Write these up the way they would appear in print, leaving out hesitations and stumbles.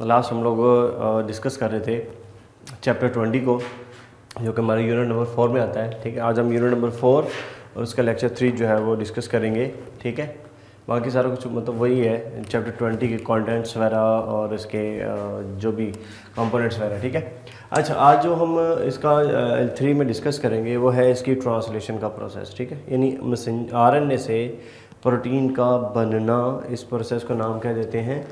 Last हम लोग discuss कर रहे थे चैप्टर 20 को, जो कि हमारे यूनिट नंबर 4 में आता है। ठीक है, आज हम यूनिट नंबर 4 और उसका लेक्चर 3 जो है वो डिस्कस करेंगे। ठीक है, बाकी सारा कुछ मतलब वही है, चैप्टर 20 के कंटेंट्स वगैरह और इसके जो भी कंपोनेंट्स वगैरह। ठीक है, अच्छा आज जो हम इसका L3 में डिस्कस करेंगे वो है इसकी ट्रांसलेशन का प्रोसेस। ठीक है, यानी RNA से प्रोटीन का बनना, इस प्रोसेस को नाम क्या देते हैं?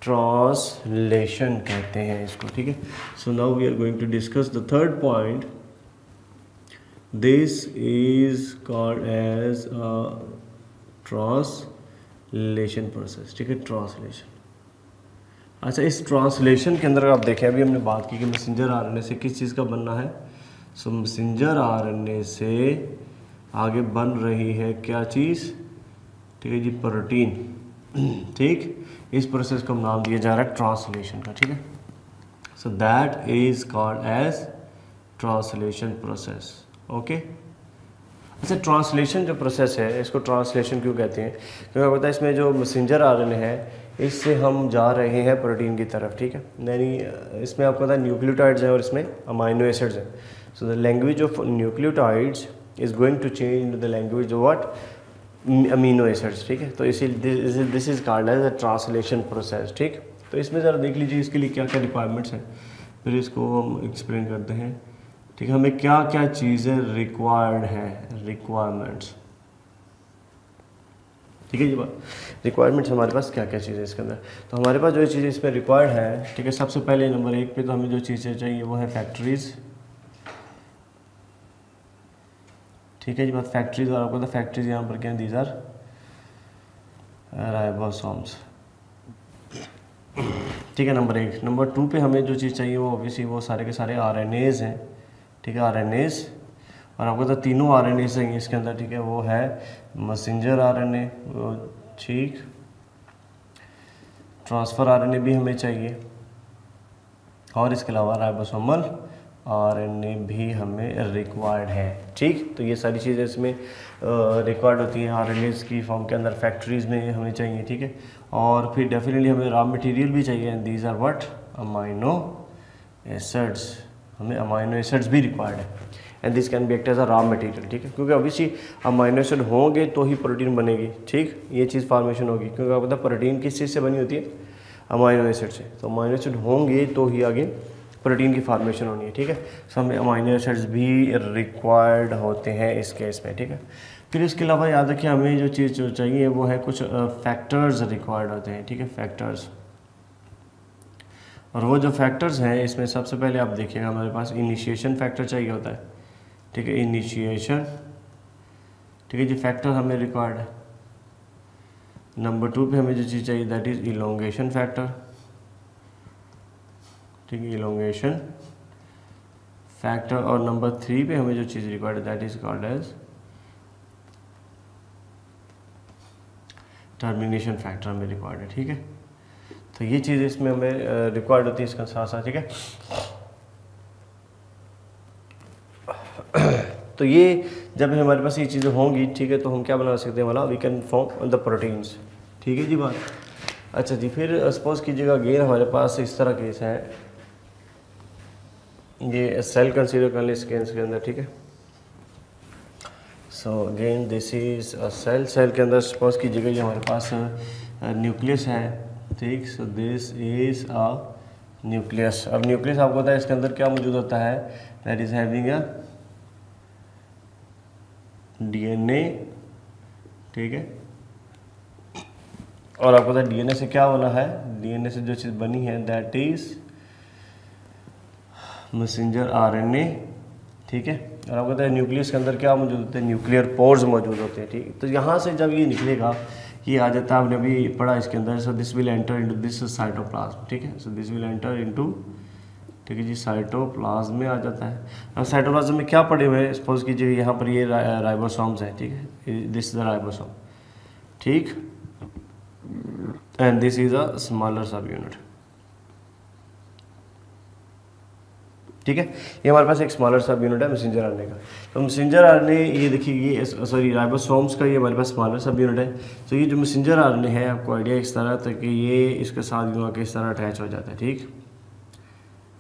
ट्रांसलेशन कहते हैं इसको। ठीक है, so now we are going to discuss the third point. This is called as translation process. ठीक है, ट्रांसलेशन। अच्छा, इस ट्रांसलेशन के अंदर आप देखें, अभी हमने बात की कि मैसेंजर आरएनए से किस चीज़ का बनना है। सो मैसेंजर आरएनए से आगे बन रही है क्या चीज़? ठीक है जी, प्रोटीन। ठीक, इस प्रोसेस को नाम दिया जा रहा है ट्रांसलेशन का। ठीक है, so that is called as translation process. Okay, अच्छा, ट्रांसलेशन जो प्रोसेस है इसको ट्रांसलेशन क्यों कहते हैं? क्योंकि पता है इसमें जो मैसेंजर आरएनए है इससे हम जा रहे हैं प्रोटीन की तरफ। ठीक है, यानी इसमें आपको पता है न्यूक्लियोटाइड्स हैं और इसमें अमाइनो एसिड्स हैं। So the language of nucleotides is going to change in the language of what? Amino acids. ठीक है, तो इसी this is called as a translation process. ठीक, तो इसमें ज़रा देख लीजिए इसके लिए क्या क्या रिक्वायरमेंट्स हैं, फिर इसको हम एक्सप्लेन करते हैं। ठीक है, हमें क्या क्या चीज़ें रिक्वायर्ड हैं, रिक्वायरमेंट्स। ठीक है जी, बात रिक्वायरमेंट्स हमारे पास क्या क्या चीज़ें हैं इसके अंदर। तो हमारे पास जो चीज़ें इसमें रिक्वायर्ड है, ठीक है, सबसे पहले नंबर 1 पे तो हमें जो चीज़ें चाहिए वो है फैक्ट्रीज़। ठीक है जी, बात फैक्ट्रीज, और आपको तो फैक्ट्रीज यहाँ पर क्या है? These are ribosomes. ठीक है, नंबर 1। नंबर 2 पे हमें जो चीज़ चाहिए वो ऑब्वियसली वो सारे के सारे RNAs हैं। ठीक है, RNAs, और आपको तो तीनों RNAs हैं इसके अंदर। ठीक है, वो है मैसेंजर RNA, ठीक, ट्रांसफ़र RNA भी हमें चाहिए, और इसके अलावा राइबोसोमल RNA भी हमें रिक्वायर्ड है। ठीक, तो ये सारी चीज़ें इसमें रिक्वायर्ड होती हैं RNAs की फॉर्म के अंदर, फैक्ट्रीज़ में हमें चाहिए। ठीक है, और फिर डेफिनेटली हमें रॉ मटेरियल भी चाहिए, and these are what? Amino acids. हमें अमाइनो एसिड्स भी रिक्वायर्ड है, and this can be act as a raw material. ठीक है, क्योंकि ऑब्वियसली अमाइनो एसिड होंगे तो ही प्रोटीन बनेगी। ठीक, ये चीज़ फॉर्मेशन होगी, क्योंकि आपको पता है प्रोटीन किस चीज़ से बनी होती है? अमाइनो एसिड से। तो अमाइनो एसिड होंगे तो ही आगे प्रोटीन की फार्मेशन होनी है। ठीक है, सो हमें अमाइनो एसिड्स भी रिक्वायर्ड होते हैं इस केस में। ठीक है, फिर इसके अलावा याद रखिए हमें जो चीज़ जो चाहिए वो है कुछ फैक्टर्स रिक्वायर्ड होते हैं। ठीक है, फैक्टर्स, और वो जो फैक्टर्स हैं इसमें सबसे पहले आप देखिएगा हमारे पास इनिशिएशन फैक्टर चाहिए होता है। ठीक है, इनिशिएशन। ठीक है जी, फैक्टर हमें रिक्वायर्ड है। नंबर 2 पे हमें जो चीज़ चाहिए दैट इज़ इलोंगेशन फैक्टर। ठीक है, इलोंगेशन फैक्टर, और नंबर 3 पे हमें जो चीज़ रिक्वायर्ड है that is called as termination factor हमें रिक्वायर्ड है। ठीक है, तो ये चीज़ इसमें हमें रिक्वायर्ड होती है इसका साथ साथ। ठीक है, तो ये जब हमारे पास ये चीज़ें होंगी, ठीक है, तो हम क्या बना सकते हैं वाला? We can form the proteins. ठीक है जी, बात। अच्छा जी, फिर सपोज कीजिएगा अगेन हमारे पास इस तरह केस है, ये सेल कंसीडर कर लें इसके अंदर। ठीक है, so again this is a cell. Cell के अंदर सपोज कीजिएगा ये हमारे पास न्यूक्लियस है। ठीक, so this is a nucleus. अब न्यूक्लियस आपको पता है इसके अंदर क्या मौजूद होता है? That is having a DNA। ठीक है, और आपको पता है DNA से क्या बना है? DNA से जो चीज़ बनी है दैट इज मैसेंजर RNA। ठीक है, और आपको पता है न्यूक्लियस के अंदर क्या मौजूद होते हैं? न्यूक्लियर पोर्स मौजूद होते हैं। ठीक, तो यहाँ से जब ये निकलेगा, ये आ जाता है, आपने अभी पढ़ा इसके अंदर, so this will enter into this cytoplasm. ठीक है, so this will enter into, ठीक है जी, साइटोप्लाज्म में आ जाता है। अब साइटोप्लाज्म में क्या पड़े हुए हैं? सपोज कीजिए यहाँ पर ये राइबोसोम्स हैं। ठीक है, दिस इज द राइबोसोम। ठीक, and this is a smaller सब यूनिट। ठीक है। ये हमारे पास एक स्मॉलर सब यूनिट है मैसेंजर आरएनए का। तो मैसेंजर आरएनए ये देखिए, ये सॉरी राइबोसोम्स का ये हमारे पास स्मॉलर सब यूनिट है। तो ये जो मैसेंजर आरएनए है, आपको आइडिया इस तरह तक कि ये इसके साथ यूँ आके इस तरह अटैच हो जाता है, ठीक।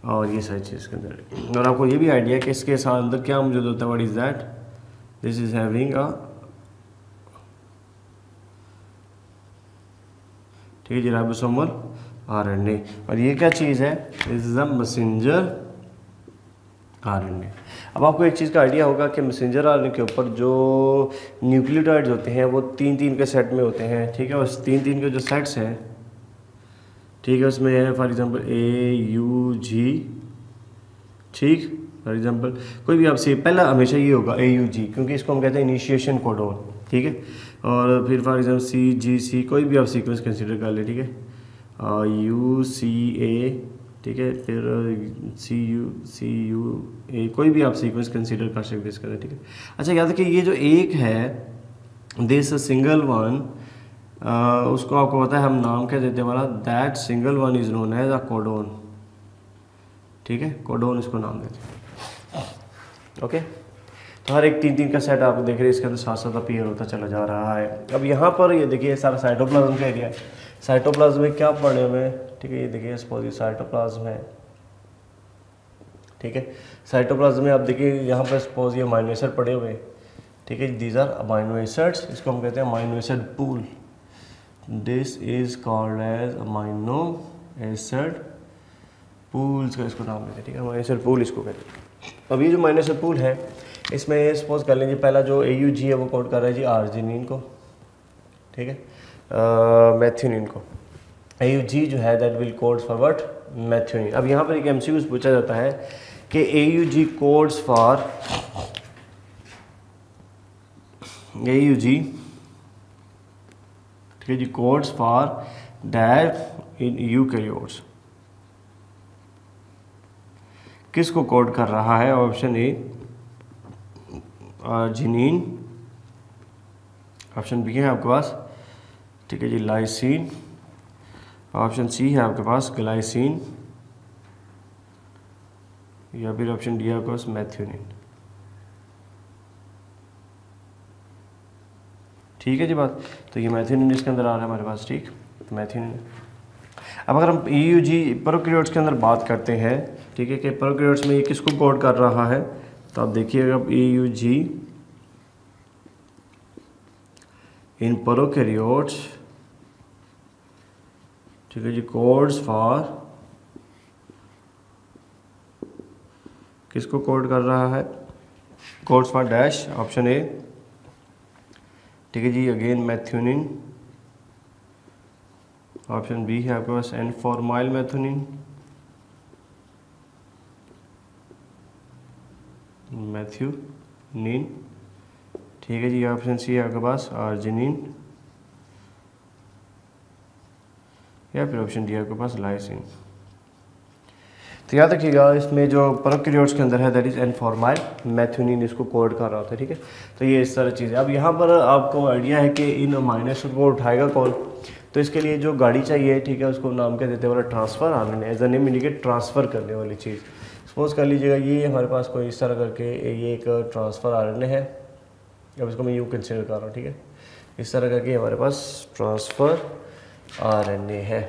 और ये सारी चीज़ के अंदर, और आपको ये भी आइडिया है कि इसके साथ अंदर क्या मौजूद होता है, what is that, this is having a, ठीक है जी, राइबोसोमल आरएनए। और ये क्या चीज़ है, this is a messenger RNA. अब आपको एक चीज़ का आइडिया होगा कि मैसेंजर आरएनए के ऊपर जो न्यूक्लियोटाइड्स होते हैं वो 3-3 के सेट में होते हैं, ठीक है। उस 3-3 के जो सेट्स हैं, ठीक है, उसमें है फॉर एग्जांपल AUG, ठीक। फॉर एग्जांपल कोई भी आपसे पहला हमेशा ये होगा AUG, क्योंकि इसको हम कहते हैं इनिशिएशन कोडोन, ठीक है। और फिर फॉर एग्जांपल CGC, कोई भी आप सीक्वेंस कंसीडर कर ले, ठीक है। UCA, ठीक है, फिर CUA, कोई भी आप सीक्वेंस कंसीडर कर सकते हैं इसका, ठीक है। अच्छा याद रखिए, ये जो एक है दिस सिंगल वन, उसको आपको पता है हम नाम क्या देते हैं वाला, that single one is known as a codon, ठीक है, कोडोन इसको नाम देते हैं, ओके। तो हर एक 3-3 का सेट आप देख रहे हैं, इसके अंदर साथ साथ अपीयर होता चला जा रहा है। अब यहाँ पर ये देखिए सारा साइटोप्लाज्म का एरिया है। साइटोप्लाज्म में क्या पढ़े हुए हैं, ठीक है, ये देखिए सपोज ये साइटोप्लाज्म है, ठीक है। साइटोप्लाज्म में आप देखिए यहाँ पर सपोज ये अमाइनो एसिड पड़े हुए हैं, ठीक है, दीज आर अमाइनो एसिड्स, इसको हम कहते हैं amino acid pool, this is called as amino acid pools का इसको नाम देते हैं, ठीक है, अमाइनो एसिड पूल इसको कहते हैं। अब ये जो अमाइनो एसिड पूल है, इसमें सपोज कर लीजिए पहला जो AUG है वो कोड कर रहा है जी आर्जिनिन को, ठीक है, मैथ्यूनिन को। AUG जो है that will code for what, methionine. अब यहाँ पर एक MCQ पूछा जाता है कि AUG कोड्स फॉर, AUG, ठीक है जी, codes for that in eukaryotes, किसको कोड कर रहा है, option A arginine, option B है आपके पास, ठीक है जी, लाइसिन, ऑप्शन सी है आपके पास ग्लाइसिन, या फिर ऑप्शन डी है आपके पास मैथ्यूनिन, ठीक है जी बात। तो ये मैथ्यूनिन इसके अंदर आ रहा है हमारे पास, ठीक, मैथ्यूनिन। अब अगर हम AUG प्रोकैरियोट्स के अंदर बात करते हैं, ठीक है, कि प्रोकैरियोट्स में ये किसको कोड कर रहा है, तो आप देखिएगा AUG इन प्रोकैरियोट्स, ठीक है जी, कोड्स फॉर, किसको कोड कर रहा है, codes for dash, option A, ठीक है जी, अगेन मैथ्यूनिन, ऑप्शन बी है आपके पास N-फॉर्माइल मैथ्यूनिन, मैथ्यूनिन, ठीक है जी, ऑप्शन सी है आपके पास आर्जिनिन, या फिर ऑप्शन डी आपके पास लाइसिन। तो याद रखिएगा इसमें जो प्रोकैरियोट्स के अंदर है दैट इज N-फॉर्माइल मैथ्यूनिन, इसको कोड कर रहा होता है, ठीक है। तो ये इस तरह चीज़ है। अब यहाँ पर आपको आइडिया है कि इन अमाइनो एसिड को उठाएगा कौन, तो इसके लिए जो गाड़ी चाहिए, ठीक है, उसको नाम क्या देते हैं वाला, transfer RNA, as a name indicate transfer करने वाली चीज़। सपोज कर लीजिएगा ये हमारे पास कोई इस तरह करके ये एक ट्रांसफ़र आरएनए है, अब इसको मैं यूँ कंसिडर कर रहा हूँ, ठीक है, इस तरह करके हमारे पास ट्रांसफ़र आरएनए है।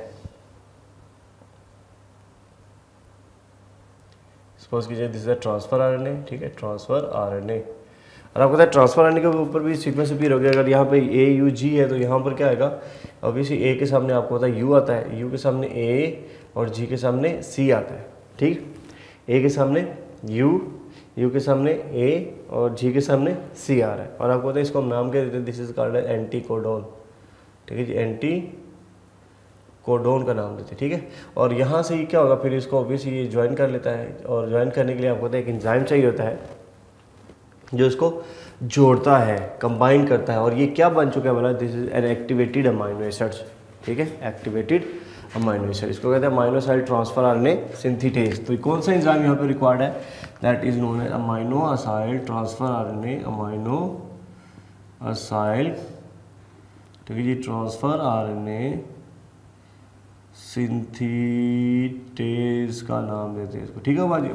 सपोज कीजिए दिस इज ट्रांसफ़र आरएनए, ठीक है, ट्रांसफ़र आरएनए। और आपको पता है ट्रांसफ़र आरएनए के ऊपर भी सीक्वेंस अपीयर हो गया। अगर यहाँ पे AUG है तो यहाँ पर क्या आएगा, ऑब्वियसली A के सामने आपको पता है U आता है, U के सामने A और G के सामने C आता है, ठीक। A के सामने U के सामने A और G के सामने C आ रहा है। और आपको पता है इसको हम नाम क्या देते हैं, this is called anti codon, ठीक है जी, एंटी कोडोन का नाम देते हैं, ठीक है। और यहाँ से ये क्या होगा, फिर इसको ऑब्वियसली ये ज्वाइन कर लेता है, और ज्वाइन करने के लिए आपको पता है एक एंजाइम चाहिए होता है जो इसको जोड़ता है, कंबाइन करता है। और ये क्या बन चुका है बोला, this is an activated amino acids, ठीक है, एक्टिवेटेड अमाइनो एसिड, इसको कहते हैं amino acid transfer RNA synthetase. तो कौन सा एंजाइम यहाँ पे रिक्वायर्ड है, that is known as amino acid transfer RNA, amino acid, ठीक है जी, ट्रांसफर आरएनए सिंथेटेज का नाम देते हैं इसको, ठीक है। हमारे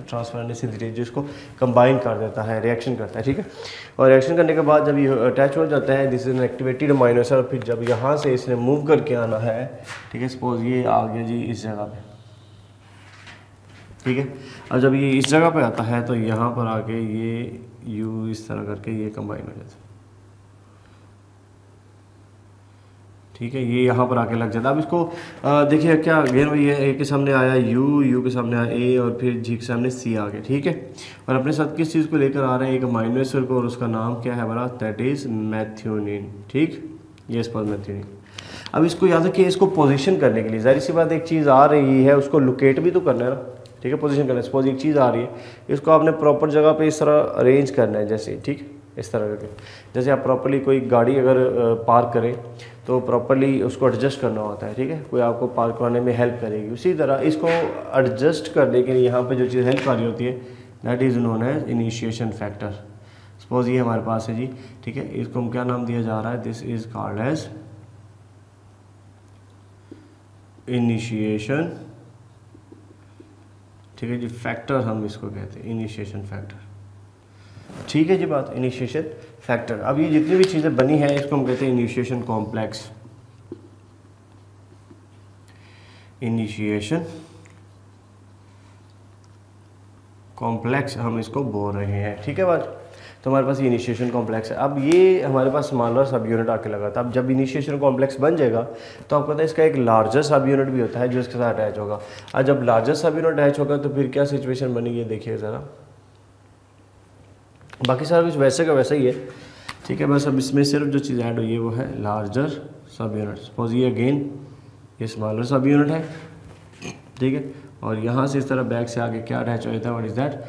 ट्रांसफर सिंथेटेज जिसको कंबाइन कर देता है, रिएक्शन करता है, ठीक है। और रिएक्शन करने के बाद जब ये अटैच हो जाता है, this is an activated amino acid, और फिर जब यहाँ से इसने मूव करके आना है, ठीक है, सपोज ये आ गया जी इस जगह पे, ठीक है। और जब ये इस जगह पे आता है तो यहाँ पर आके ये यू इस तरह करके ये कंबाइन हो जाता है, ठीक है। ये यहाँ पर आके लग जाता है। अब इसको देखिए क्या अगेन वही है, ए के सामने आया यू, यू के सामने आया ए, और फिर जी के सामने सी आ गया, ठीक है। और अपने साथ किस चीज़ को लेकर आ रहे हैं, एक अमाइनो एसिड को, और उसका नाम क्या है हमारा, दैट इज़ मैथ्योनिन, ठीक, ये इस पर मैथ्योनिन। अब इसको याद रखिए, इसको पोजीशन करने के लिए जाहिर सी बात, एक चीज़ आ रही है उसको लोकेट भी तो करना है ना, ठीक है, पोजीशन करना है। सपोज एक चीज़ आ रही है, इसको आपने प्रॉपर जगह पे इस तरह अरेंज करना है, जैसे, ठीक, इस तरह करके। जैसे आप प्रॉपर्ली कोई गाड़ी अगर पार्क करें तो प्रॉपर्ली उसको एडजस्ट करना होता है, ठीक है, कोई आपको पार्क कराने में हेल्प करेगी। उसी तरह इसको एडजस्ट करने के लिए यहाँ पे जो चीज़ हेल्प आ रही होती है, that is known as initiation factor. Suppose ये हमारे पास है जी, ठीक है, इसको हम क्या नाम दिया जा रहा है, this is called as initiation, ठीक है जी, फैक्टर हम इसको कहते हैं, इनिशिएशन फैक्टर, ठीक है जी बात, इनिशिएशन फैक्टर। अब ये जितनी भी चीज़ें बनी हैं इसको हम कहते हैं इनिशिएशन कॉम्प्लेक्स, इनिशिएशन कॉम्प्लेक्स हम इसको बोल रहे हैं, ठीक है बात। तो हमारे पास ये इनिशिएशन कॉम्प्लेक्स है। अब ये हमारे पास स्मॉलर सब यूनिट आके लगा था। अब जब इनिशिएशन कॉम्प्लेक्स बन जाएगा तो आपको पता है इसका एक लार्जर सब यूनिट भी होता है जो इसके साथ अटैच होगा। और जब लार्जर सब यूनिट अटैच होगा तो फिर क्या सिचुएशन बनेगी देखिए ज़रा। बाकी सारा कुछ वैसे का वैसा ही है, ठीक है, बस अब इसमें सिर्फ जो चीज़ ऐड हुई है वो है लार्जर सब यूनिट। सपोज ये अगेन ये स्मॉलर सब यूनिट है, ठीक है, और यहाँ से इस तरह बैक से आगे क्या अटैच हो जाता है, व्हाट इज़ दैट,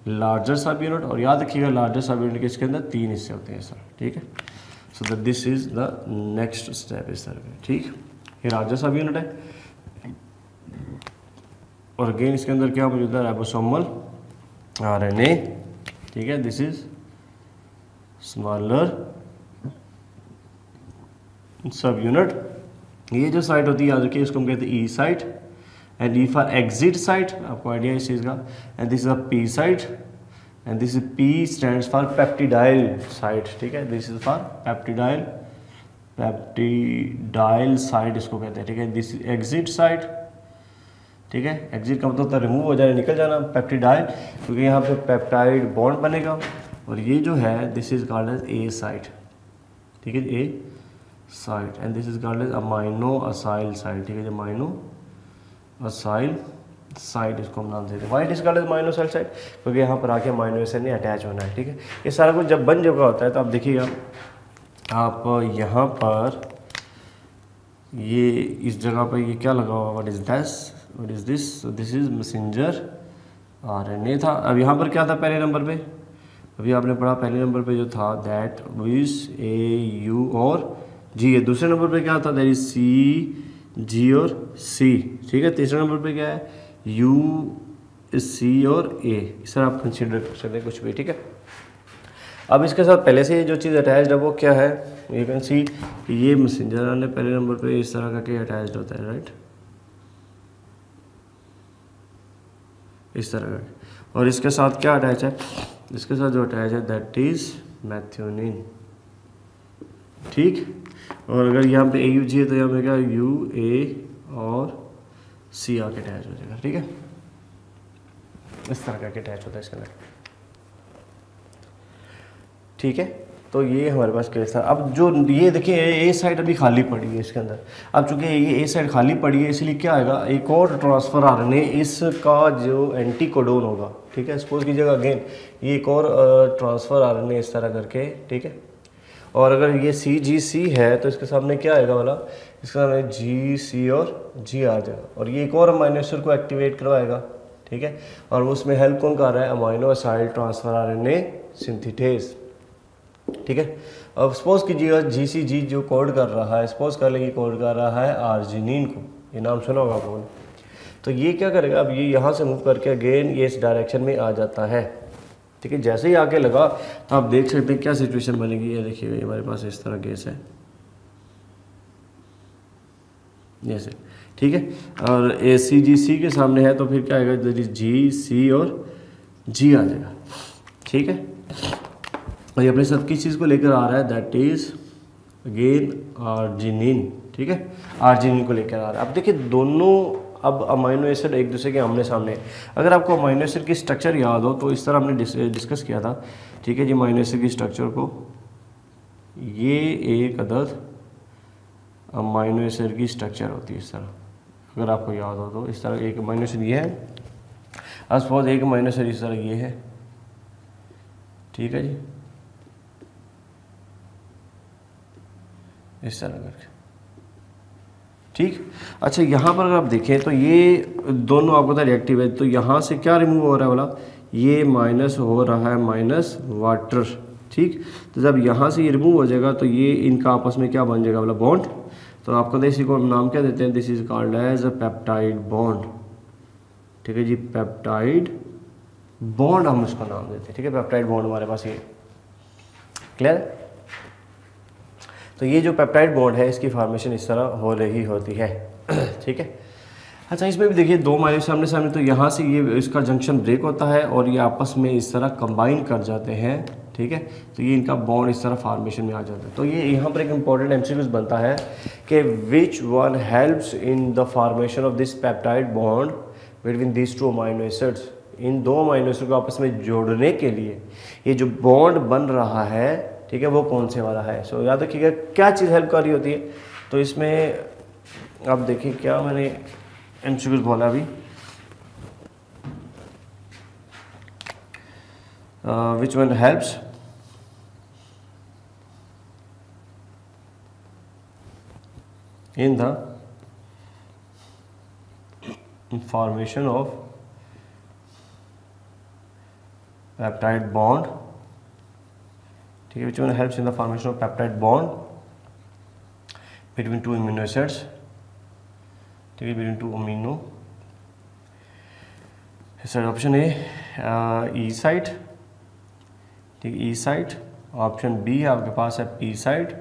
लार्जर सब यूनिट। और याद रखिएगा लार्जर सब यूनिट के इसके अंदर 3 हिस्से होते हैं सर, ठीक है। So that this is the next step इस तरह पे, ठीक। ये लार्जर सब यूनिट है और अगेन इसके अंदर क्या मौजूद है, राइबोसोमल आरएनए, ठीक है। दिस इज स्मॉलर सब यूनिट। ये जो साइट होती है याद रखिए इसको हम कहते हैं E site, and E for exit site, आपको आइडिया इस चीज़ का। And this is a P site, and this is P stands for peptidyl site, ठीक है। This is for peptidyl, peptidyl site इसको कहते हैं, ठीक है। दिस इज एग्जिट साइट, ठीक है। एग्जिट का मतलब होता है रिमूव हो जाना, निकल जाना, पेप्टिडाइल क्योंकि यहाँ पे पेप्टाइड बॉन्ड बनेगा। और ये जो है this is called as A site, ठीक है, A site. And this is called as amino acyl site, ठीक है, अमाइनो असाइल साइट इसको हम नाम देते हैं। Why it is called as amino acyl site क्योंकि यहाँ पर आके अमाइनो एसिड ने अटैच होना है, ठीक है। ये सारा कुछ जब बन चुका होता है तो आप देखिएगा आप यहाँ पर ये इस जगह पर ये क्या लगा हुआ, what is this, what is this, this is messenger RNA था। अब यहाँ पर क्या था पहले नंबर पे, अभी आपने पढ़ा पहले नंबर पे जो था दैट विज ए यू और जी है। दूसरे नंबर पे क्या था, दैट इज सी जी और सी, ठीक है। तीसरे नंबर पे क्या है, यू सी और ए, इस तरह आप कंसिडर कर सकते हैं कुछ भी, ठीक है। अब इसके साथ पहले से जो चीज़ अटैच्ड है वो क्या है, यू कैन सी ये मैसेंजर आरएनए पहले नंबर पे इस तरह का के अटैच्ड होता है, राइट, इस तरह का। और इसके साथ क्या अटैच है, इसके साथ जो अटैच है दैट इज मैथ्योनिन, ठीक। और अगर यहाँ पे ए यू जी है तो यहाँ पे क्या यू ए और सी आके अटैच हो जाएगा, ठीक है। इस तरह का अटैच होता है इसके अंदर, ठीक है। तो ये हमारे पास केस था। अब जो ये देखिए ए साइड अभी खाली पड़ी है इसके अंदर। अब चूंकि ये ए साइड खाली पड़ी है इसलिए क्या आएगा, एक और ट्रांसफर आरएनए इसका जो एंटी कोडोन होगा, ठीक है। सपोज कीजिएगा अगेन ये एक और ट्रांसफर आरएनए इस तरह करके, ठीक है। और अगर ये सी जी सी है तो इसके सामने क्या आएगा वाला, इसके सामने जी सी और जी आ जाएगा। और ये एक और अमाइनो एसिड को एक्टिवेट करवाएगा, ठीक है। और उसमें हेल्प कौन कर रहा है, amino acid transfer RNA synthetase, ठीक है। अब सपोज कीजिएगा जी सी जी जो कोड कर रहा है, सपोज कर लेंगे कोड कर रहा है आर्जिनिन को, ये नाम सुना होगा आपने। तो ये क्या करेगा, अब ये यहाँ से मूव करके अगेन ये इस डायरेक्शन में आ जाता है, ठीक है। जैसे ही आके लगा तो आप देख सकते हैं क्या सिचुएशन बनेगी। ये देखिए हमारे पास इस तरह केस है, जैसे, ठीक है। और ए सी जी सी के सामने है तो फिर क्या आएगा, दैट इज जी सी और जी आ जाएगा, ठीक है। और ये अपने साथ किस चीज़ को लेकर आ रहा है, दैट इज अगेन आर्जिनिन, ठीक है, आर्जिनिन को लेकर आ रहा है। अब देखिए दोनों अब अमाइनो एसिड एक दूसरे के आमने सामने। अगर आपको अमाइनो एसिड की स्ट्रक्चर याद हो तो इस तरह हमने डिस्कस किया था, ठीक है जी। अमाइनो एसिड की स्ट्रक्चर को, ये एक अदद अमाइनो एसिड की स्ट्रक्चर होती है इस तरह, अगर आपको याद हो तो। इस तरह एक अमाइनो एसिड ये है, सपोज एक अमाइनो एसिड इस तरह ये है, ठीक है जी, इस तरह करके, ठीक। अच्छा यहाँ पर अगर आप देखें तो ये दोनों आपको पता रिएक्टिव है, तो यहाँ से क्या रिमूव हो रहा है बोला, ये माइनस हो रहा है माइनस वाटर, ठीक। तो जब यहाँ से ये रिमूव हो जाएगा तो ये इनका आपस में क्या बन जाएगा बोला, बॉन्ड। तो आपको इसी को नाम क्या देते हैं, this is called as a peptide bond, ठीक है जी, पेप्टाइड बॉन्ड हम इसको नाम देते हैं, ठीक है। पेप्टाइड बॉन्ड हमारे पास ये क्लियर। तो ये जो पेप्टाइड बॉन्ड है इसकी फॉर्मेशन इस तरह हो रही होती है, ठीक है। अच्छा इसमें भी देखिए दो माइनस सामने सामने, तो यहाँ से ये इसका जंक्शन ब्रेक होता है और ये आपस में इस तरह कंबाइन कर जाते हैं, ठीक है। तो ये इनका बॉन्ड इस तरह फॉर्मेशन में आ जाता है। तो ये यहाँ पर एक इंपॉर्टेंट एमसीक्यू बनता है कि which one helps in the formation of this peptide bond between this two amino acids. इन दो अमाइनो एसिड को आपस में जोड़ने के लिए ये जो बॉन्ड बन रहा है, ठीक है, वो कौन से वाला है। सो याद रखिएगा क्या चीज़ हेल्प कर रही होती है। तो इसमें आप देखिए क्या मैंने एमसीक्यूज बोला अभी, विच one helps in the formation of peptide bond, ठीक है, which one helps in the formation of peptide bond between two amino acids, ठीक है, between two amino acids। Option A E site, ठीक है, ई साइट। ऑप्शन बी है आपके पास है पी साइट।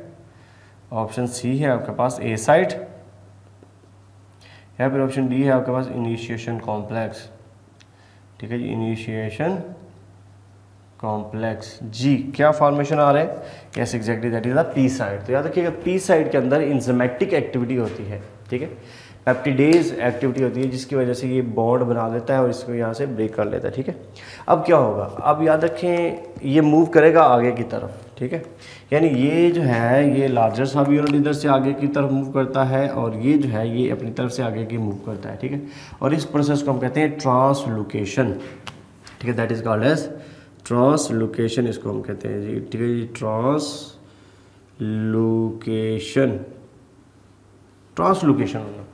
ऑप्शन सी है आपके पास ए साइट, या फिर ऑप्शन डी है आपके पास इनिशिएशन कॉम्प्लेक्स, ठीक है जी, इनिशिएशन कॉम्प्लेक्स। जी क्या फॉर्मेशन आ रहा है, yes exactly that is the P side. तो याद रखिएगा पी साइड के अंदर इंजाइमेटिक एक्टिविटी होती है, ठीक है, पेप्टिडेज एक्टिविटी होती है जिसकी वजह से ये बॉन्ड बना देता है और इसको यहाँ से ब्रेक कर लेता है, ठीक है। अब क्या होगा, अब याद रखें ये मूव करेगा आगे की तरफ, ठीक है, यानी ये जो है ये लार्जर सब यूनिट इधर से आगे की तरफ मूव करता है और ये जो है ये अपनी तरफ से आगे की मूव करता है, ठीक है। और इस प्रोसेस को हम कहते हैं ट्रांसलोकेशन, ठीक है, that is called as translocation, इसको हम कहते हैं जी, ठीक है जी, ट्रांसलोकेशन। ट्रांसलोकेशन होना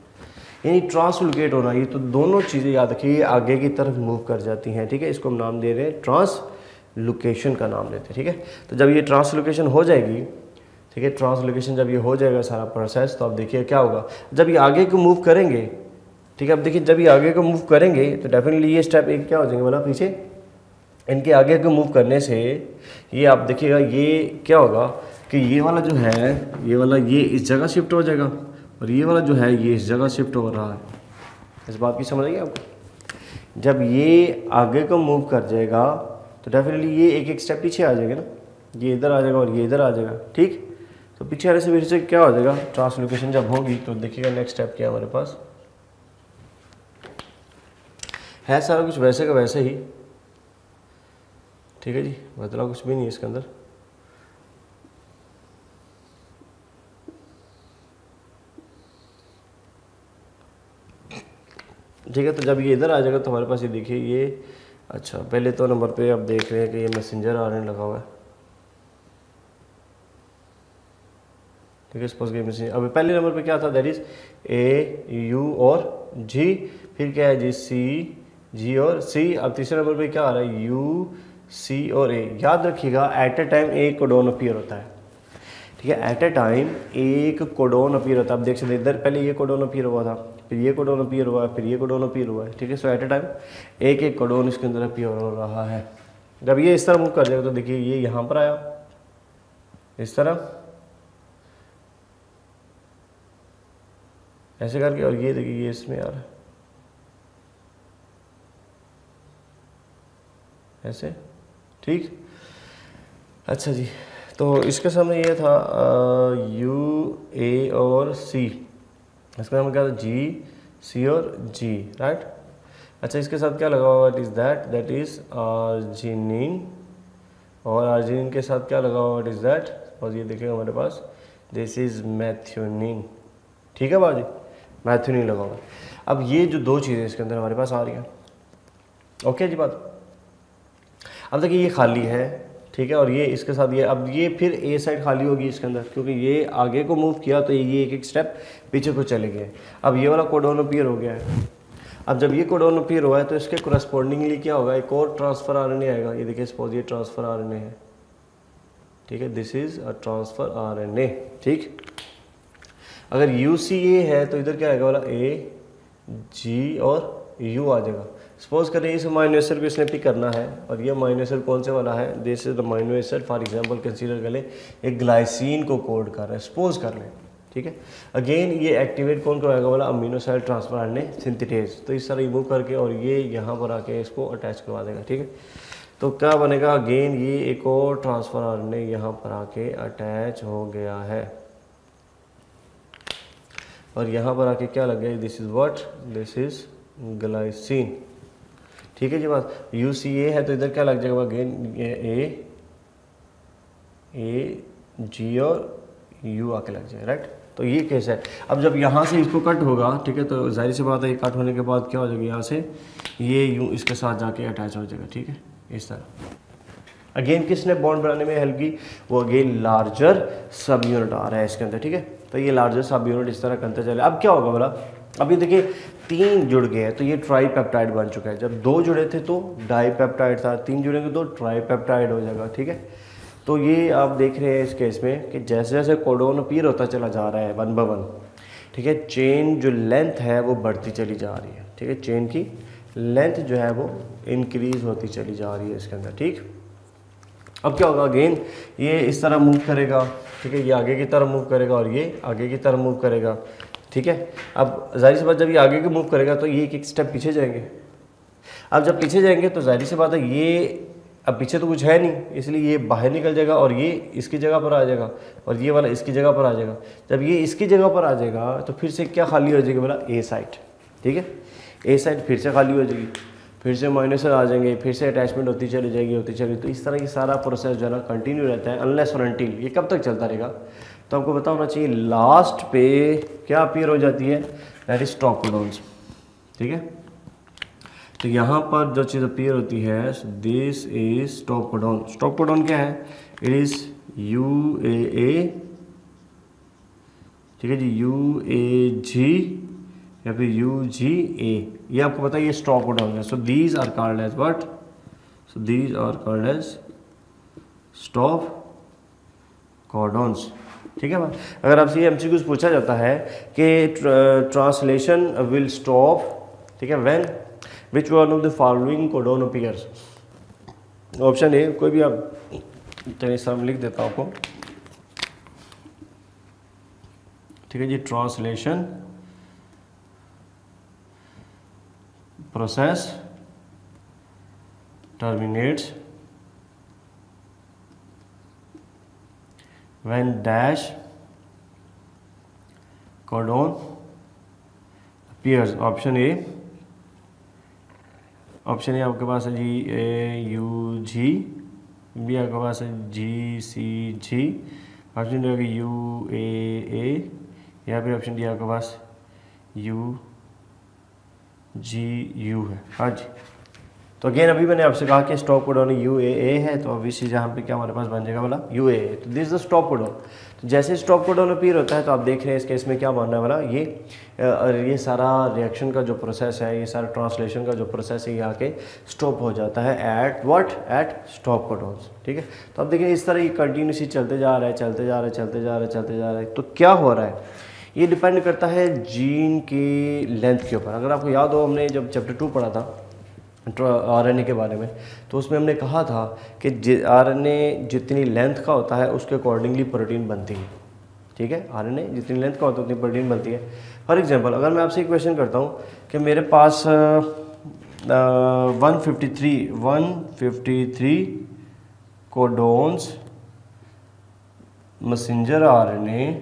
यानी ट्रांसलोकेट होना, ये तो दोनों चीज़ें याद रखिए आगे की तरफ मूव कर जाती हैं, ठीक है। इसको हम नाम दे रहे हैं ट्रांसलोकेशन का नाम देते हैं, ठीक है। तो जब ये ट्रांसलोकेशन हो जाएगी, ठीक है, ट्रांसलोकेशन जब ये हो जाएगा सारा प्रोसेस, तो अब देखिए क्या होगा जब ये आगे को मूव करेंगे, ठीक है। अब देखिए जब ये आगे को मूव करेंगे तो डेफिनेटली ये स्टेप एक क्या हो जाएंगे बोला पीछे, इनके आगे को मूव करने से ये आप देखिएगा ये क्या होगा कि ये वाला जो है ये वाला ये इस जगह शिफ्ट हो जाएगा और ये वाला जो है ये इस जगह शिफ्ट हो रहा है। इस बात की समझ आई आपको, जब ये आगे को मूव कर जाएगा तो डेफिनेटली ये एक एक स्टेप पीछे आ जाएगा ना, ये इधर आ जाएगा और ये इधर आ जाएगा, ठीक। तो पीछे आने से फिर से क्या हो जाएगा, ट्रांसलोकेशन जब होगी तो देखिएगा नेक्स्ट स्टेप क्या है हमारे पास है, सारा कुछ वैसे का वैसे ही, ठीक है जी, बदला कुछ भी नहीं है इसके अंदर। ठीक है, तो जब ये इधर आ जाएगा तो हमारे पास ये देखिए ये, अच्छा पहले तो नंबर पे आप देख रहे हैं कि ये मैसेंजर आरएनए लगा हुआ है, ठीक है, सपोज के मैसेंजर। अब पहले नंबर पे क्या था, दैट इज ए यू और जी, फिर क्या है जी सी जी और सी। अब तीसरे नंबर पे क्या आ रहा है यू सी और ए। याद रखिएगा एट ए टाइम एक कोडोन अपीयर होता है, ठीक है, एट ए टाइम एक कोडोन अपीयर होता है। आप देख सकते इधर पहले ये कोडोन अपीयर हुआ था, फिर ये कोडोन अपीयर हुआ है, फिर ये कोडोन अपीयर हुआ है, ठीक है। सो एट ए टाइम एक एक कोडोन इसके अंदर अपीयर हो रहा है। जब ये इस तरह मूव कर जाएगा तो देखिए ये यहाँ पर आया इस तरह, ऐसे करके, और ये देखिए ये इसमें आ रहा है ऐसे, ठीक। अच्छा जी, तो इसके सामने ये था U A और C, इसका नाम क्या था G C और G, राइट। अच्छा, इसके साथ क्या लगा हुआ, it is that is arginine, और आर्जिनिन के साथ क्या लगा हुआ, इट इज़ दैट, और ये देखिए हमारे पास दिस इज़ मैथ्योनिन, ठीक है बाजी, मैथ्योनिन लगा हुआ। अब ये जो दो चीज़ें इसके अंदर हमारे पास आ रही हैं, ओके जी बात। अब देखिए ये खाली है, ठीक है, और ये इसके साथ ये, अब ये फिर ए साइड खाली होगी इसके अंदर, क्योंकि ये आगे को मूव किया तो ये एक एक स्टेप पीछे को चले गए। अब ये वाला कोडोन अपीयर हो गया है। अब जब ये कोडोन अपीयर हुआ है तो इसके कोरस्पॉन्डिंगली क्या होगा, एक और ट्रांसफर आरएनए आएगा। ये देखिए सपोज ये ट्रांसफर आरएनए है, ठीक है, this is a transfer RNA, ठीक। अगर UCA है तो इधर क्या आएगा वाला A G और U आ जाएगा। सपोज करें इस अमाइनो एसिड को इसने पिक करना है, और ये अमाइनो एसिड कौन से वाला है, this is amino acid for example consider कर ले एक ग्लाइसिन को कोड कर रहा है, सपोज कर लें, ठीक है। अगेन ये एक्टिवेट कौन करवाएगा वाला, amino side transfer RNA synthetase, तो इस तरह रिमूव करके और ये यहाँ पर आके इसको अटैच करवा देगा, ठीक है। तो क्या बनेगा, अगेन ये एक और ट्रांसफर आरएनए यहाँ पर आके अटैच हो गया है, और यहाँ पर आके क्या लग गया, this is what, this is glycine, ठीक है जी बात। UCA है तो इधर क्या लग जाएगा, अगेन ये A G और U आके लग जाएगा, राइट। तो ये केस है। अब जब यहाँ से इसको कट होगा, ठीक है, तो जाहिर सी बात है ये कट होने के बाद क्या हो जाएगा, यहाँ से ये यूँ इसके साथ जाके अटैच हो जाएगा, ठीक है, इस तरह। अगेन किसने बॉन्ड बनाने में हेल्प की, वो अगेन लार्जर सब यूनिट आ रहा है इसके अंदर, ठीक है। तो ये लार्जर सब यूनिट इस तरह करते चले। अब क्या होगा बोला, अभी देखिए 3 जुड़ गए हैं तो ये ट्राईपेप्टाइड बन चुका है। जब 2 जुड़े थे तो डाईपेप्टाइड था, 3 जुड़ेंगे तो ट्राईपेप्टाइड हो जाएगा, ठीक है। तो ये आप देख रहे हैं इस केस में कि जैसे जैसे कोडोन अपीयर होता चला जा रहा है 1 बाय 1, ठीक है, चेन जो लेंथ है वो बढ़ती चली जा रही है, ठीक है, चेन की लेंथ जो है वो इंक्रीज होती चली जा रही है इसके अंदर, ठीक। अब क्या होगा, अगेन ये इस तरह मूव करेगा, ठीक है, ये आगे की तरफ मूव करेगा और ये आगे की तरफ मूव करेगा, ठीक है। अब जाहिर सी बात जब ये आगे की मूव करेगा तो ये एक स्टेप पीछे जाएंगे। अब जब पीछे जाएंगे तो जाहिर सी बात है ये अब पीछे तो कुछ है नहीं, इसलिए ये बाहर निकल जाएगा और ये इसकी जगह पर आ जाएगा और ये वाला इसकी जगह पर आ जाएगा। जब ये इसकी जगह पर आ जाएगा तो फिर से क्या खाली हो जाएगी बोला, ए साइड, ठीक है, ए साइड फिर से खाली हो जाएगी, फिर से माइनस आ जाएंगे, फिर से अटैचमेंट होती चली जाएगी। तो इस तरह की सारा प्रोसेस जो है ना कंटिन्यू रहता है अनलेस और अनटिल। ये कब तक चलता रहेगा, तो आपको पता होना चाहिए लास्ट पे क्या अपीयर हो जाती है, दैट इज स्टॉप कोडॉन्स, ठीक है। तो यहाँ पर जो चीज़ अपीयर होती है this is stop codon. Stop codon क्या है, इट इज UAA, ठीक है जी, UAG या फिर UGA, ये आपको पता है ये स्टॉप कोडॉन है। So these are called as what, so these are called as stop codons, ठीक है। अगर आपसे ये MCQs पूछा जाता है कि ट्रांसलेशन विल स्टॉप, ठीक है, when which one of the following codon appears, option A कोई भी आप चलिए सब लिख देता हूँ आपको, ठीक है जी, translation process terminates when dash codon appears, option A आपके पास है जी AUG, बी आपके पास है GCG, ऑप्शन डी होगी UAA, या फिर ऑप्शन डी आपके पास UGU है। हाँ जी, तो अगेन अभी मैंने आपसे कहा कि स्टॉप कोडॉन UAA है, तो ऑब्वियसली जहाँ पे क्या हमारे पास बन जाएगा वाला UAA, तो this is the stop codon. तो जैसे स्टॉप कोडॉन अपीयर होता है तो आप देख रहे हैं इस केस में क्या बनना है वाला, ये सारा रिएक्शन का जो प्रोसेस है, ये सारा ट्रांसलेशन का जो प्रोसेस है, ये आके स्टॉप हो जाता है at what, at stop codons, ठीक है। तो अब देखिए इस तरह ये कंटिन्यूसली चलते जा रहा है। तो क्या हो रहा है, ये डिपेंड करता है जीन की लेंथ के ऊपर। अगर आपको याद हो, हमने जब चैप्टर 2 पढ़ा था RNA के बारे में, तो उसमें हमने कहा था कि RNA जितनी लेंथ का होता है उसके अकॉर्डिंगली प्रोटीन बनती है, ठीक है, आरएनए जितनी लेंथ का होता है उतनी प्रोटीन बनती है। फॉर एग्जांपल अगर मैं आपसे एक क्वेश्चन करता हूँ कि मेरे पास 153 कोडोन्स मैसेंजर आरएनए,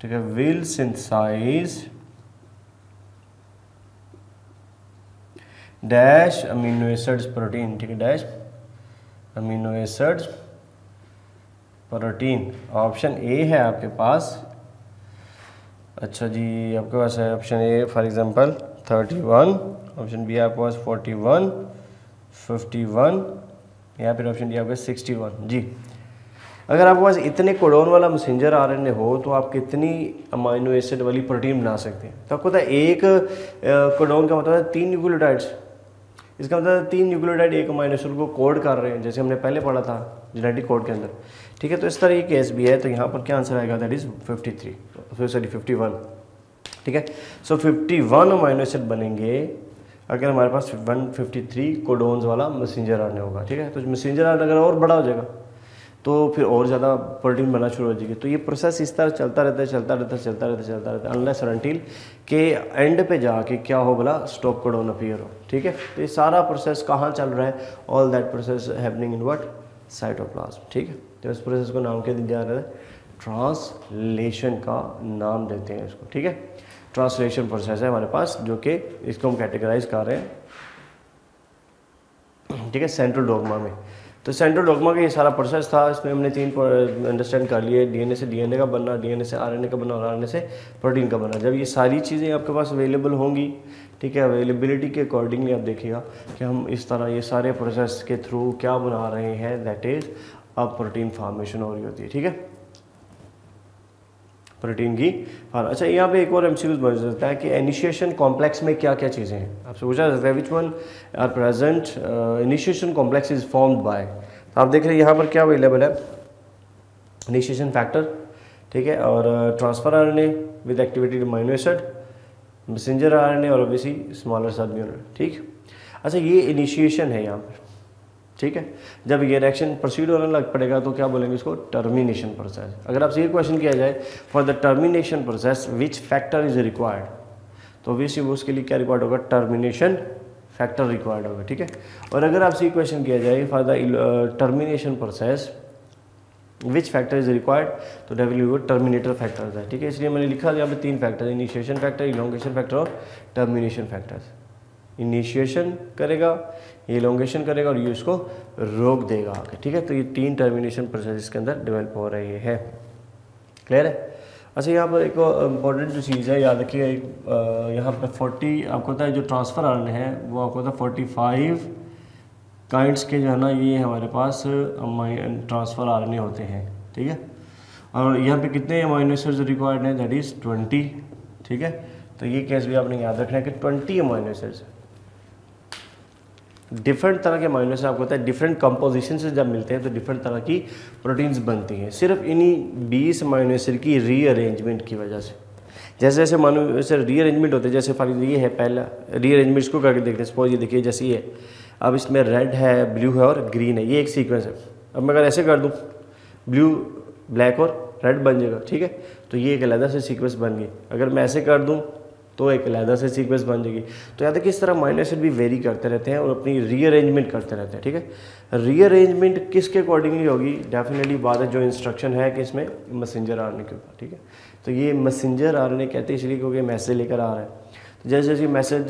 ठीक है, will synthesize dash amino acids protein, ठीक है, dash amino acids protein. Option A है आपके पास, अच्छा जी आपके पास है option A for example 31, option B आपके पास 41, 51 या फिर ऑप्शन डी आपके 61। जी अगर आपके पास इतने कोडोन वाला मैसेंजर आरएनए हो तो आप कितनी अमीनो एसिड वाली प्रोटीन बना सकते हैं? तो आपको पता है एक कोडोन का मतलब है 3 न्यूक्लियोटाइड्स, इसका मतलब है 3 न्यूक्लियोटाइड एक अमीनो एसिड को कोड कर रहे हैं, जैसे हमने पहले पढ़ा था जेनेटिक कोड के अंदर, ठीक है। तो इस तरह ये केस भी है, तो यहाँ पर क्या आंसर आएगा, दैट इज 51, ठीक है। सो 51 अमीनो एसिड बनेंगे अगर हमारे पास 153 कोडोन्स वाला मैसेंजर आरएनए होगा, ठीक है। तो मैसेंजर आरएनए अगर और बड़ा हो जाएगा तो फिर और ज़्यादा प्रोटीन बनना शुरू हो जाएगी। तो ये प्रोसेस इस तरह चलता रहता है अनलेस और अनटिल के एंड पे जाके क्या हो बोला, स्टॉप कोडोन अपीयर हो, ठीक है। तो ये सारा प्रोसेस कहाँ चल रहा है, all that process happening in what, cytoplasm, ठीक है। तो इस प्रोसेस को नाम क्या दिया जा रहा है, ट्रांसलेशन का नाम देते हैं इसको, ठीक है। ट्रांसलेशन प्रोसेस है हमारे पास जो कि इसको हम कैटेगराइज कर रहे हैं, ठीक है, सेंट्रल डोग्मा में। तो सेंट्रल डोग्मा का ये सारा प्रोसेस था, इसमें हमने 3 अंडरस्टैंड कर लिए, डीएनए से डीएनए का बनना, डीएनए से आरएनए का बनना और आरएनए से प्रोटीन का बनना। जब ये सारी चीज़ें आपके पास अवेलेबल होंगी, ठीक है, अवेलेबिलिटी के अकॉर्डिंगली आप देखिएगा कि हम इस तरह ये सारे प्रोसेस के थ्रू क्या बना रहे हैं, दैट इज अब प्रोटीन फॉर्मेशन हो रही होती है, ठीक है, प्रोटीन की। हाँ अच्छा, यहाँ पे एक और एमसीक्यूज बन सकता है कि इनिशिएशन कॉम्प्लेक्स में क्या क्या चीज़ें हैं, आपसे पूछा जाता है which one are present initiation complex is formed by. तो आप देख रहे हैं यहाँ पर क्या अवेलेबल है, इनिशिएशन फैक्टर, ठीक है, और transfer RNA with activated amino acid, messenger RNA और ओबीसी स्मॉलर सबयूनिट, ठीक। अच्छा ये इनिशिएशन है यहाँ पर, ठीक है। जब ये रिएक्शन प्रोसीड होने लग पड़ेगा तो क्या बोलेंगे इसको, टर्मिनेशन प्रोसेस। अगर आपसे ये क्वेश्चन किया जाए for the termination process which factor is required, तो ऑब्वियसली वो उसके लिए क्या रिक्वायर्ड होगा, टर्मिनेशन फैक्टर रिक्वायर्ड होगा, ठीक है। और अगर आपसे ये क्वेश्चन किया जाए for the termination process which factor is required, तो डेफिनेटली वो टर्मिनेटर फैक्टर्स है, ठीक है। इसलिए मैंने लिखा यहाँ पे 3 factor, initiation factor, elongation factor और टर्मिनेशन फैक्टर्स। इनिशिएशन करेगा, इलोंगेशन करेगा और ये उसको रोक देगा आगे, ठीक है। तो ये 3 टर्मिनेशन प्रोसेस इसके अंदर डेवलप हो रहे हैं, क्लियर है। अच्छा यहाँ पर एक इम्पॉर्टेंट जो चीज़ है याद रखिए, यहाँ पर 40 आपको पता है जो ट्रांसफ़र आरएनए है वो आपको पता है 45 काइंड्स के जो है ना ये हमारे पास ट्रांसफ़र आरएनए होते हैं, ठीक है। और यहाँ पे कितने अमीनो एसिड्स रिक्वायर्ड हैं, दैट इज़ 20, ठीक है। तो ये केस भी आपने याद रखना है कि 20 अमीनो एसिड्स, डिफरेंट तरह के अमीनो एसिड आपको पता है डिफरेंट कंपोजिशन से जब मिलते हैं तो डिफरेंट तरह की प्रोटीन्स बनती हैं, सिर्फ इन्हीं 20 अमीनो एसिड की रीअरेंजमेंट की वजह से। जैसे जैसे अमीनो एसिड रीअरेंजमेंट होते हैं, जैसे फॉर एग्जाम्पल ये है पहला रीअरेंजमेंट, इसको करके देखते हैं। सपोज ये देखिए जैसे ये अब इसमें रेड है, ब्लू है और ग्रीन है, ये एक सीक्वेंस है। अब मैं अगर ऐसे कर दूँ ब्लू ब्लैक और रेड बन जाएगा, ठीक है। तो ये एक अलग से सीक्वेंस बन गई। अगर मैं ऐसे कर दूँ तो एक अलग से सीक्वेंस बन जाएगी। तो याद है कि इस तरह अमीनो एसिड भी वेरी करते रहते हैं और अपनी रीअरेंजमेंट करते रहते हैं, ठीक है। रीअरेंजमेंट किसके अकॉर्डिंगली होगी, डेफिनेटली बात है जो इंस्ट्रक्शन है कि इसमें मैसेंजर आरएनए के ऊपर, ठीक है। तो ये मैसेंजर आरएनए कहते हैं इसलिए क्योंकि मैसेज लेकर आ रहा है। तो जैसे जैसे मैसेज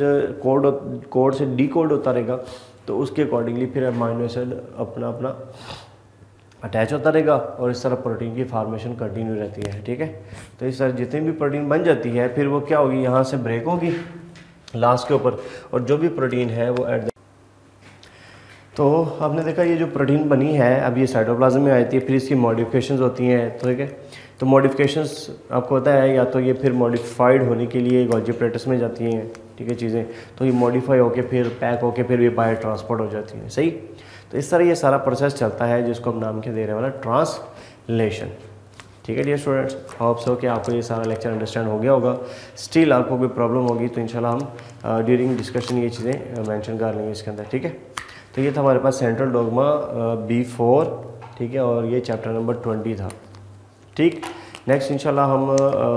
कोड से डीकोड होता रहेगा तो उसके अकॉर्डिंगली फिर अमीनो एसिड अपना अपना अटैच होता रहेगा और इस तरह प्रोटीन की फार्मेशन कंटिन्यू रहती है, ठीक है। तो इस तरह जितनी भी प्रोटीन बन जाती है फिर वो क्या होगी, यहाँ से ब्रेक होगी लास्ट के ऊपर और जो भी प्रोटीन है वो एट द, तो आपने देखा ये जो प्रोटीन बनी है अब ये साइटोप्लाज्म में आती है, फिर इसकी मॉडिफिकेशंस होती हैं, ठीक है। तो मॉडिफिकेशंस आपको पता है या तो ये फिर मॉडिफाइड होने के लिए गोल्गी एपैरेटस में जाती हैं, ठीक है, चीज़ें। तो ये मॉडिफाई होकर फिर पैक होकर फिर ये बायो ट्रांसपोर्ट हो जाती हैं, सही। तो इस तरह ये सारा प्रोसेस चलता है जिसको हम नाम क्या दे रहे हैं वाला, ट्रांसलेशन, ठीक है डियर स्टूडेंट्स। होप सो कि आपको ये सारा लेक्चर अंडरस्टैंड हो गया होगा। स्टिल आपको कोई प्रॉब्लम होगी तो इंशाल्लाह हम ड्यूरिंग डिस्कशन ये चीज़ें मेंशन कर लेंगे इसके अंदर, ठीक है। तो ये था हमारे पास सेंट्रल डोग्मा B4, ठीक है, और ये चैप्टर नंबर 20 था, ठीक। नेक्स्ट इंशाल्लाह हम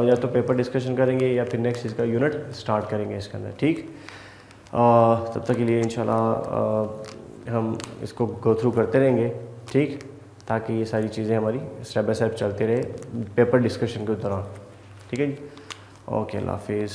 या तो पेपर डिस्कशन करेंगे या फिर नेक्स्ट इसका यूनिट स्टार्ट करेंगे इसके अंदर, ठीक। तब तक के लिए इंशाल्लाह हम इसको गो थ्रू करते रहेंगे, ठीक, ताकि ये सारी चीज़ें हमारी स्टेप बाय स्टेप चलते रहे पेपर डिस्कशन के दौरान, ठीक है जी। ओके, अल्लाह हाफिज़।